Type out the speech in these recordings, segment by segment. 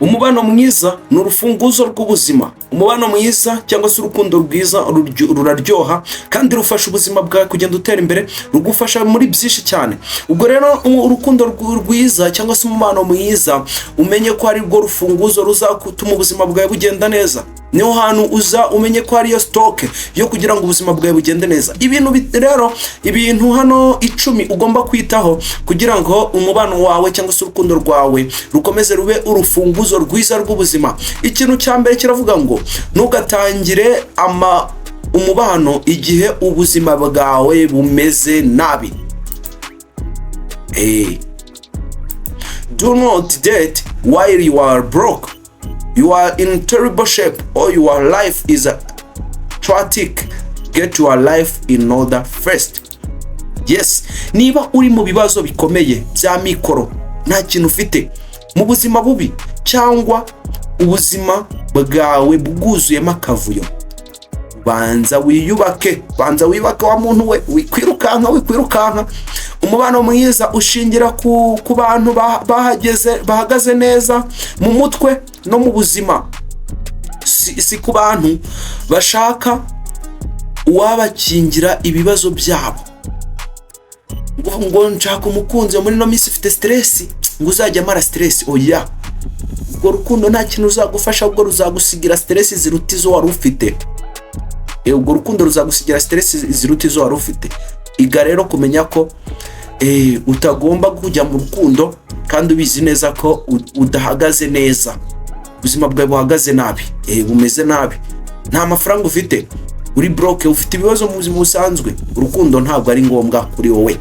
Umubano mwiza ni urufunguzo rw'ubuzima. Umubano mwiza cyangwa se urukundo rwiza ruraryoha kandi rufasha ubuzima bwawe kugenda utera imbere, rugufasha muri byinshi cyane. Ubwo rero urukundo rwiza cyangwa se umubano mwiza, umenye ko ari rwo rufunguzo ruzatuma ubuzima bwawe bugenda neza. Niho hantu uza umenye ko ari yo stock yo kugira ngo ubuzima bwawe bugende neza. Ibintu hano 10 ugomba kwitaho kugira ngo umubano wawe cyangwa se urukundo rwawe rukomeze rube urufunguzo rwiza rw'ubuzima. Ikintu cya mbere kiravuga ngo ntugatangire umubano igihe ubuzima bwawe bumeze nabi. Do not date while you are broke. You are in terrible shape or your life is chaotic. Get your life in order first. Yes, niba uri mu bibazo bikomeye bya mikoro, nta kintu ufite mu buzima bubi cyangwa ubuzima bwawe bwuzuyemo akavuyo, banza wiyubake wa muntu we, wikwirukanka. Umubano mwiza ushingira ku bantu bahagaze neza mu mutwe no mu buzima, si ku bantu bashaka uwabakingira ibibazo byabo. Ngo nshaka umukunzi muri no minsi ufite stress, ngo uzajya mara stress. Oya, ubwo rukundo nta kintu uzagufasha, ubwo ruzagusigira stress ziruta izo wari ufite. Ubwo rukundo ruzagusigira stress ziruta izo wari ufite. Iga rero kumenya ko utagomba kujya mu rukundo kandi ubizi neza ko udahagaze neza, ubuzima bwawe buhagaze nabi, bumeze nabi, nta mafaranga ufite, uri broke, ufite ibibazo mu buzima busanzwe. Urukundo ntabwo ari ngombwa kuri wowe.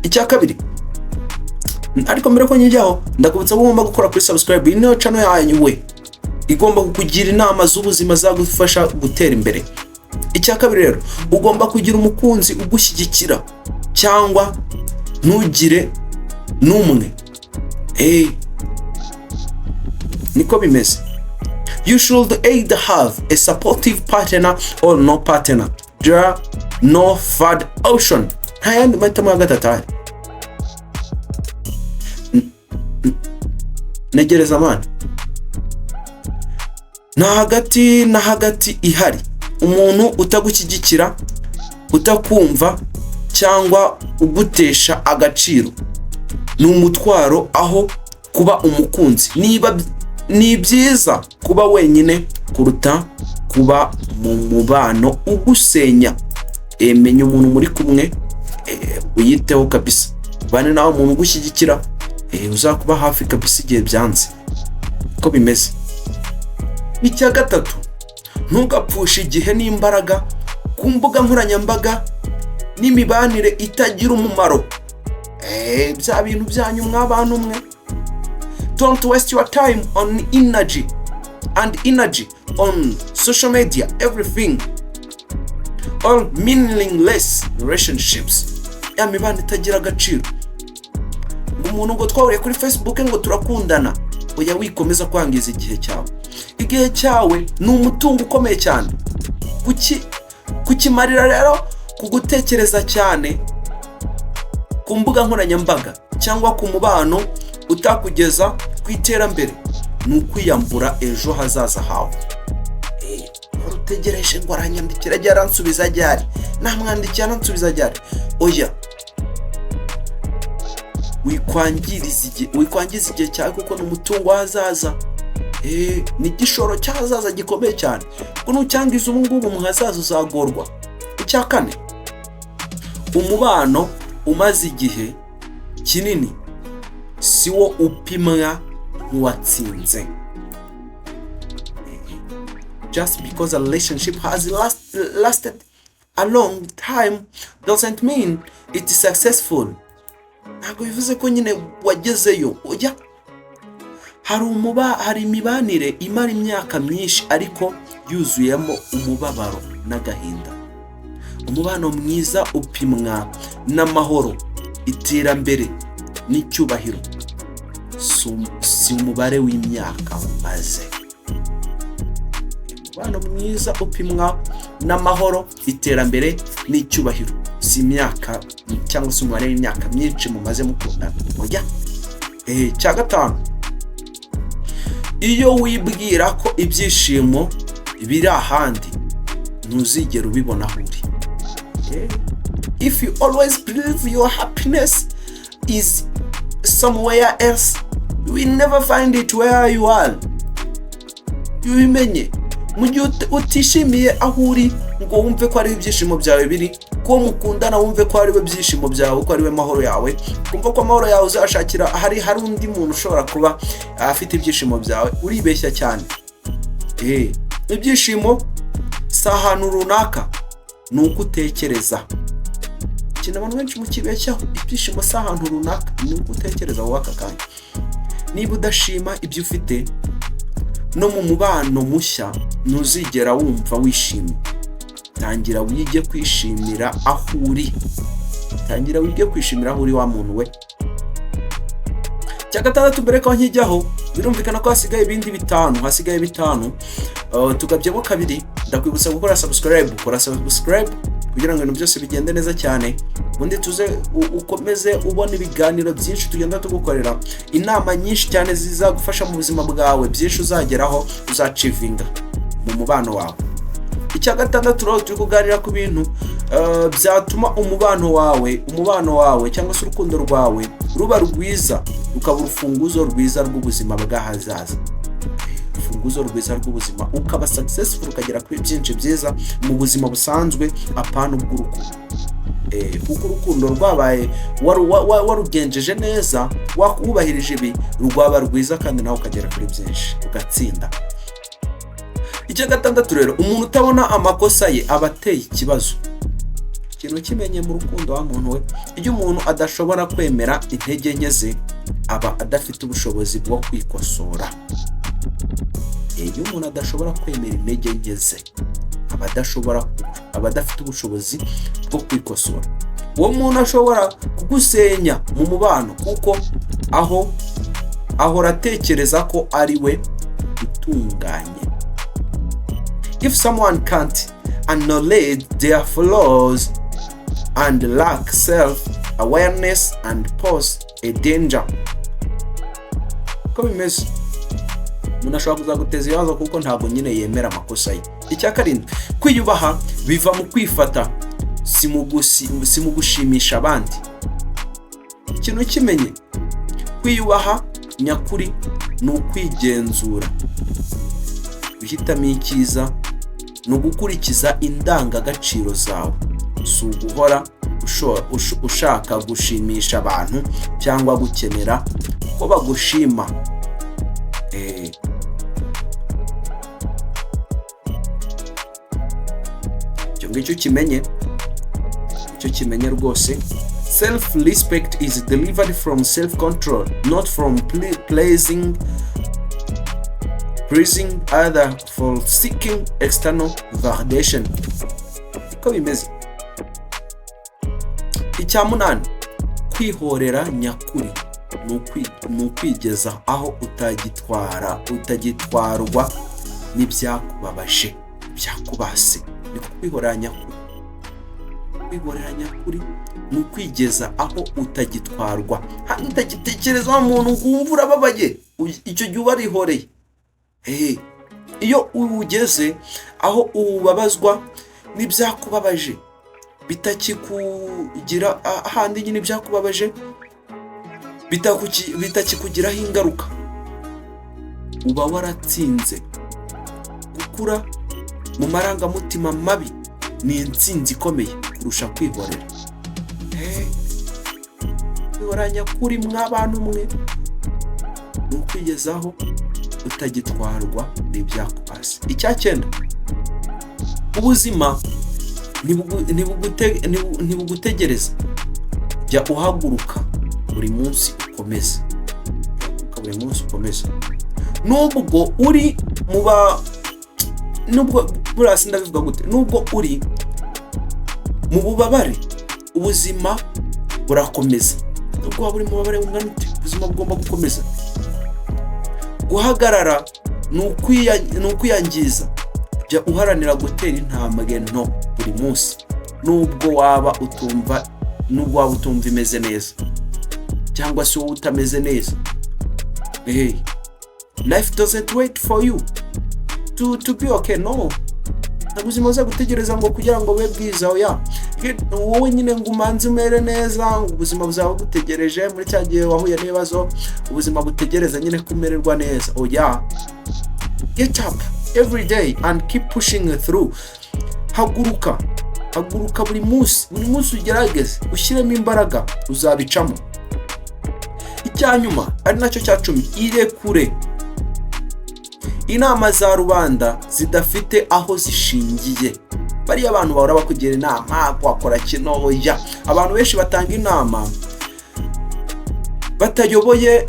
Icya kabiri, ariko mbere ko njyaho ndakubutsa ugomba gukora kuri subscribe ino channel yanyu, we igomba kukugira inama z'ubuzima zagufasha gutera imbere. Icya kabiri rero, ugomba kugira umukunzi ugushyigikira cyangwa ntugire n'umwe. Niko bimeze. You should either have a supportive partner or no partner. There are no third option. Nta yandi mahitamo ya gatatu. Negereza mani. Na hagati ihari. Umuntu utagushyigikira, utakumva cyangwa ugutesha agaciro ni umutwaro, aho kuba umukunzi. Ni byiza kuba wenyine kuruta kuba mu mubano ugusenya. Menya umuntu muri kumwe, uyiteho kabisa. Bane nawe umuntu ugushyigikira, uzakuba hafi kabisa igihe byanze. Ko bimeze. Icya gatatu, ntugapfushe igihe n'imbaraga ku mbuga nkoranyambaga n'imibanire itagira umumaro. Bya bintu byanyu mw'abantu mwe. Don't waste your time on energy on social media, everything, all meaningless relationships. Ya mibano itagira agaciro. Umuntu ngo twahuriye kuri Facebook ngo turakundana, oya wikomeza kwangiza igihe cyawe. Igihe cyawe ni umutungo ukomeye cyane. Kukimarira rero kugutekereza cyane ku mbuga nkoranyambaga cyangwa ku mubano utakugeza ku iterambere, ni ukwiyambura ejo hazaza hawe. Utegereje ngo aranyandikira ajya aransubiza ryari, namwandikira aransubiza ryari. Oya, wikwangiza igihe cyawe kuko ni umutungo hazaza. Ni igishoro cyahazaza gikomeye cyane. Kuko nucyangiza ubu ngubu mu hazaza uzagorwa. Icya kane, umubano umaze igihe kinini siwo upimwa nk'uwatsinze. Just because a relationship has lasted a long time doesn't mean it is successful. Ntabwo bivuze ko nyine wagezeyo. Oya, hari imibanire imara imyaka myinshi ariko yuzuyemo umubabaro n'agahinda. Umubano mwiza upimwa n'amahoro, iterambere n'icyubahiro, si umubare w'imyaka umaze. Umubano mwiza upimwa n'amahoro, iterambere n'icyubahiro, si imyaka cyangwa se umubare w'imyaka myinshi mumaze mukundana. Oya. Cya gatanu, iyo wibwira ko ibyishimo biri ahandi ntuzigera ubibona aho uri. If you always believe your happiness is somewhere else, you will never find it where you are. Ubimenye mu gihe utishimiye aho uri ngo wumve ko ari ibyishimo byawe biri, ko mukundana wumve ko ari we byishimo byawe, ko ari we mahoro yawe, kumva ko amahoro yawe uzashakira hari undi muntu ushobora kuba afite ibyishimo byawe, uribeshya cyane. Ibyishimo si ahantu runaka, ni uko utekereza. Ikintu abantu benshi mukibeshyaho, ibyishimo si ahantu runaka, ni uko utekereza wowe aka kanya. Niba udashima ibyo ufite, no mu mubano mushya ntuzigera wumva wishimye. Tangira wige kwishimira aho uri. Tangira wige kwishimira aho uri wa muntu we. Cya gatandatu mbere ko nkijyaho, birumvikana ko hasigaye ibindi bitanu. Tugabyemo kabiri. Ndakwibutsa gukora subscribe, kugira ngo ibintu byose bigende neza cyane. Ubundi tuze ukomeze ubona ibiganiro byinshi tugenda tugukorera, inama nyinshi cyane zizagufasha mu buzima bwawe, byinshi uzageraho, uzacivinga mu mubano wawe. Icya gatandatu rero turi kuganira ku bintu byatuma umubano wawe cyangwa se urukundo rwawe ruba rwiza, rukaba urufunguzo rwiza rw'ubuzima bw'ahazaza. Urufunguzo rwiza rw'ubuzima, ukaba successful, ukagera kuri byinshi byiza mu buzima busanzwe, apana ubw'urukundo. Kuko urukundo rwabaye warugenjeje neza, wakubahirije ibi, rwaba rwiza kandi nawe ukagera kuri byinshi, ugatsinda. Icya gatandatu rero, umuntu utabona amakosa ye aba ateye ikibazo. Ikintu kimenye mu rukundo wa muntu we, iyo umuntu adashobora kwemera intege nke ze, aba adafite ubushobozi bwo kwikosora. Iyo umuntu adashobora kwemera intege nke ze, aba adafite ubushobozi bwo kwikosora. Uwo muntu ashobora kugusenya mu mubano, kuko ahora atekereza ko ari we utunganye. If someone can't acknowledge their flaws and lack self-awareness and pose a danger. Ko bimeze, umuntu ashobora kuzaguteza ibibazo kuko ntabwo nyine yemera amakosa ye. Icya karindwi, kwiyubaha biva mu kwifata, si mu gushimisha abandi. Ikintu kimenye, kwiyubaha nyakuri ni ukwigenzura, uhitamo icyiza, ni ugukurikiza indangagaciro zawe, si uguhora ushaka gushimisha abantu cyangwa gukenera ko bagushima. Icyo kimenye rwose. Self-respect is delivered from self-control, not from pleasing other for seeking external validation. Uko bimeze. Icya munani, kwihorera nyakuri ni ukwigeza aho utagitwarwa n'ibyakubabaje, byakubase. Ni kwihorera nyakuri. Kwihorera nyakuri ni ukwigeza aho utagitwarwa, utagitekereza umuntu ngumva urababaye, icyo gihe ubarihoreye. Iyo ugeze aho ubabazwa n'ibyakubabaje, bitakikugira ahandi nyine ibyakubabaje, bitakikugiraho ingaruka, uba waratsinze. Gukura mu marangamutima mabi ni intsinzi ikomeye kurusha kwihorera. Kwihorera nyakuri mw'abantu mwe ni ukwigezaho utagitwarwa n'ibyakubase. Icya cyenda, ubuzima ntibugutegereza, jya uhaguruka buri munsi ukomeza. Nubwo uri burasi ndabivuga gute, nubwo uri mu bubabare, ubuzima burakomeza. Nubwo waba uri mu bubabare ungana ute, ubuzima bugomba gukomeza. Guhagarara ni ukwiyangiza, jya uharanira gutera intambwe nto buri munsi, nubwo waba utumva imeze neza, cyangwa se wowe utameze neza. Life doesn't wait for you to be okay. No, ubuzima buza gutegereza ngo kugira ngo bube bwiza. Oya, wowe nyine ngo umanze umere neza, ubuzima buzaba butegereje muri cya gihe wahuye n'ibibazo, ubuzima butegereza nyine kumererwa neza. Oya, get up every day and keep pushing through. Haguruka buri munsi ugerageze ushyiremo imbaraga, uzabicamo. Icyanyuma ari nacyo cya 10, irekure. Inama za rubanda zidafite aho zishingiye. Bari abantu bahora bakugira inama kwakora kino. Oya, abantu benshi batanga inama batayoboye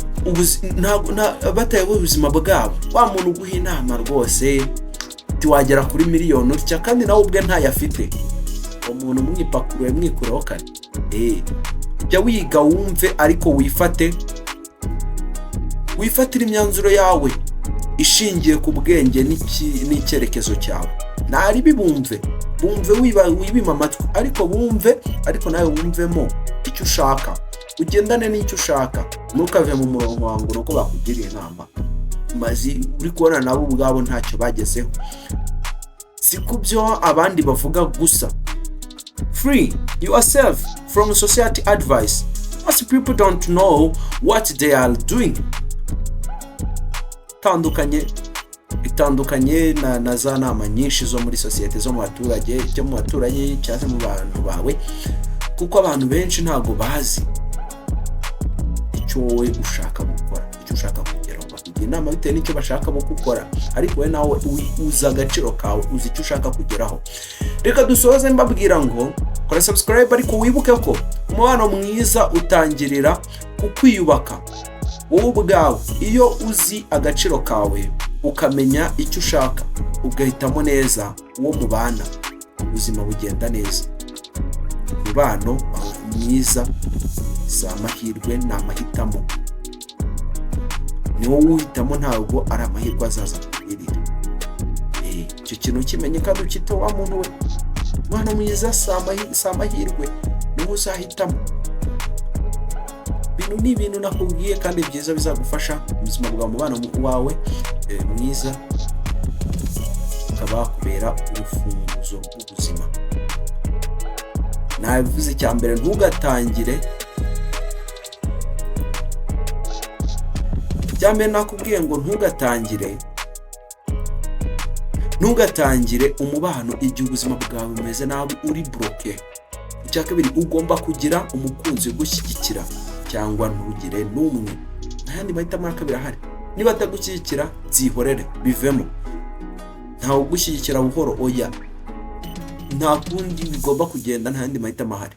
ubuzima bwabo. Wa muntu uguha inama rwose tiwagera kuri miliyoni utya kandi nawe ubwe ntayafite. Umuntu mwikureho kare. Jya wiga wumve, ariko wifatira imyanzuro yawe ishingiye ku bwenge n'icyerekezo cyawe. Nari bibumve wibima amatwi, ariko bumve, ariko nawe wumvemo icyo ushaka, ugendane n'icyo ushaka. Ntukave mu murongo wangu nuko bakugiriye inama mazi uri kubona nabo ubwabo ntacyo bagezeho. Si kubyo abandi bavuga gusa. Free yourself from society advice. Most people don't know what they are doing. Itandukanye na za nama nyinshi zo muri societe, zo mu baturage, cyo mu baturage cyangwa mu bantu bawe, kuko abantu benshi ntago bazi icyo wowe ushaka gukora, icyo ushaka kugeraho. Bakugira inama bitewe n'icyo bashaka gukora, ariko we nawe uza agaciro kawe, uzi icyo ushaka kugeraho. Reka dusoze mbabwira ngo kora subscribe, ariko wibuke ko umubano mwiza utangirira ku kwiyubaka wowe ubwawe. Iyo uzi agaciro kawe, ukamenya icyo ushaka, ugahitamo neza uwo mubana, ubuzima bugenda neza. Umubano mwiza si amahirwe, ni amahitamo. Ni wowe uhitamo, ntabwo ari amahirwe azaza kugirira. Icyo kintu kimenye kandi ukite wa muntu we. Umubano mwiza si amahirwe, ni wowe uzahitamo. Bino ni ibintu nakubwiye kandi byiza bizagufasha ubuzima bwa mubano wawe mwiza, ukaba kubera urufunguzo rw'ubuzima. Nabivuze icya mbere, ntugatangire. Cyambere nakubwiye ngo ntugatangire umubano igihe ubuzima bwawe bumeze nabi, uri bloqué. Icya kabiri, ugomba kugira umukunzi ugushyigikira, cyangwa ntugire n'umwe. Ntayandi mahitamo ya kabiri ahari. Niba atagushyigikira, byihorere, bivemo. Ntawe ugushyigikira buhoro. Oya, nta kundi bigomba kugenda, ntayandi mahitamo ahari.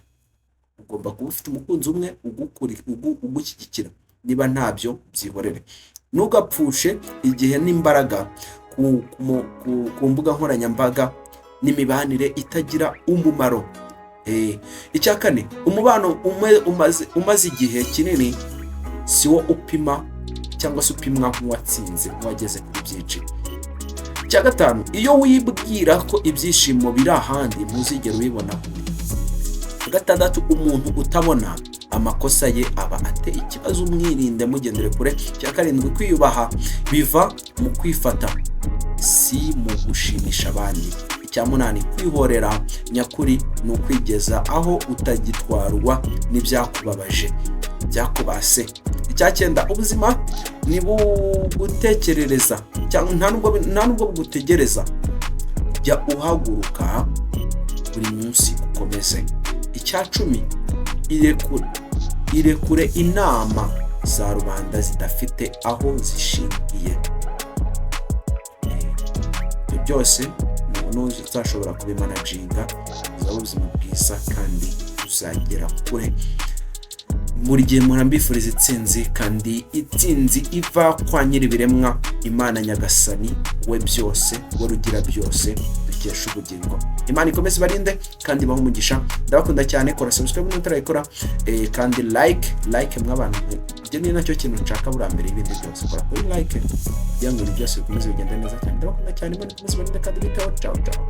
Ugomba kuba ufite umukunzi umwe ugushyigikira. Niba ntabyo, byihorere. Ntugapfushe igihe n'imbaraga ku mbuga nkoranyambaga n'imibanire itagira umumaro. Icya kane, umubano umaze igihe kinini si wo upima cyangwa se upimwa nk'uwatsinze, nk'uwageze kuri byinshi. Icya gatanu, iyo wibwira ko ibyishimo biri ahandi, ntuzigera ubibonaho. Gatandatu, umuntu utabona amakosa ye aba ateye ikibazo, umwirinde, mugendere kure. Icya karindwi, kwiyubaha biva mu kwifata, si mu gushimisha abandi. Icya munani, kwihorera nyakuri ni ukwigeza aho utagitwarwa n'ibyakubabaje, byakubase. Icya cyenda, ubuzima ni bugutekerereza, cyangwa nta nubwo bugutegereza. Jya uhaguruka buri munsi ukomeze. Icya cumi, irekure inama za rubanda zidafite aho zishingiye. Ibyo byose umuntu uzashobora kubimanaginga, uzaba ubuzima bwiza kandi uzagera kure. Buri gihe murambifuriza itsinzi, kandi itsinzi iva kwa nyir'ibiremwa, Imana Nyagasani, we byose, we rugira byose, dukesha ubugingo. Imana ikomeze barinde kandi ibahe umugisha. Ndabakunda cyane. Kora subscribe n'utarayikora, kandi like mw'abantu. Ibyo ni nacyo kintu nshaka buri mbere y'ibindi byose. Kora kuri like kugira ngo ibintu byose bikomeze bigende neza cyane. Ndabakunda cyane. Imana ikomeze barinde kandi biteho. Ciao ciao.